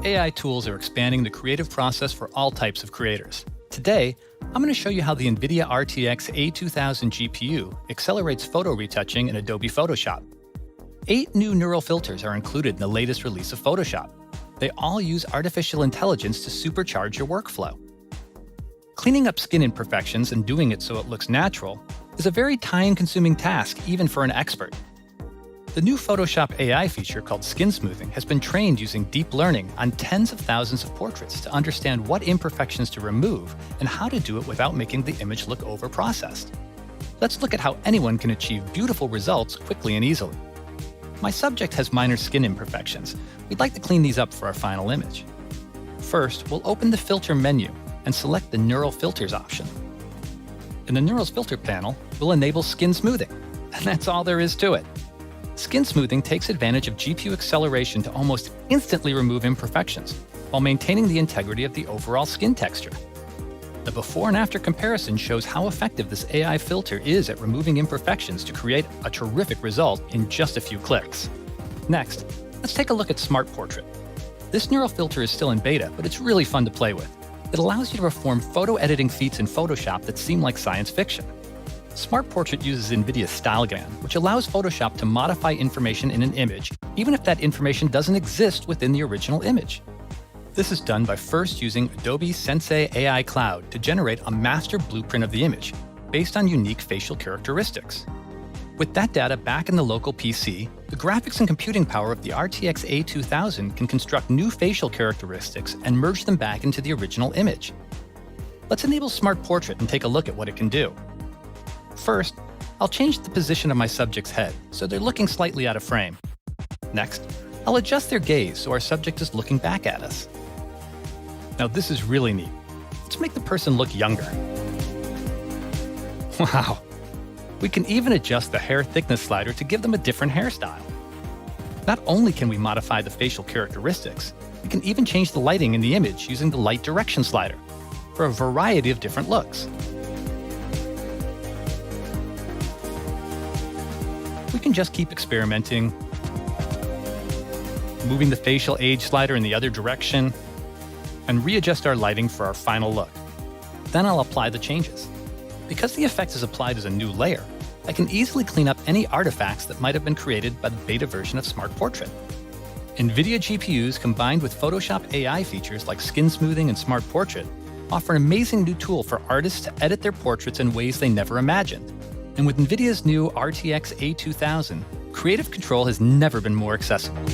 AI tools are expanding the creative process for all types of creators. Today, I'm going to show you how the NVIDIA RTX A2000 GPU accelerates photo retouching in Adobe Photoshop. 8 new neural filters are included in the latest release of Photoshop. They all use artificial intelligence to supercharge your workflow. Cleaning up skin imperfections and doing it so it looks natural is a very time-consuming task even for an expert. The new Photoshop AI feature called Skin Smoothing has been trained using deep learning on tens of thousands of portraits to understand what imperfections to remove and how to do it without making the image look over-processed. Let's look at how anyone can achieve beautiful results quickly and easily. My subject has minor skin imperfections. We'd like to clean these up for our final image. First, we'll open the Filter menu and select the Neural Filters option. In the Neurals Filter panel, we'll enable Skin Smoothing, and that's all there is to it. Skin smoothing takes advantage of GPU acceleration to almost instantly remove imperfections, while maintaining the integrity of the overall skin texture. The before and after comparison shows how effective this AI filter is at removing imperfections to create a terrific result in just a few clicks. Next, let's take a look at Smart Portrait. This neural filter is still in beta, but it's really fun to play with. It allows you to perform photo editing feats in Photoshop that seem like science fiction. Smart Portrait uses NVIDIA StyleGAN, which allows Photoshop to modify information in an image, even if that information doesn't exist within the original image. This is done by first using Adobe Sensei AI Cloud to generate a master blueprint of the image, based on unique facial characteristics. With that data back in the local PC, the graphics and computing power of the RTX A2000 can construct new facial characteristics and merge them back into the original image. Let's enable Smart Portrait and take a look at what it can do. First, I'll change the position of my subject's head so they're looking slightly out of frame. Next, I'll adjust their gaze so our subject is looking back at us. Now this is really neat. Let's make the person look younger. Wow! We can even adjust the hair thickness slider to give them a different hairstyle. Not only can we modify the facial characteristics, we can even change the lighting in the image using the light direction slider for a variety of different looks. We can just keep experimenting, moving the facial age slider in the other direction, and readjust our lighting for our final look. Then I'll apply the changes. Because the effect is applied as a new layer, I can easily clean up any artifacts that might have been created by the beta version of Smart Portrait. NVIDIA GPUs combined with Photoshop AI features like Skin Smoothing and Smart Portrait offer an amazing new tool for artists to edit their portraits in ways they never imagined. And with NVIDIA's new RTX A2000, creative control has never been more accessible.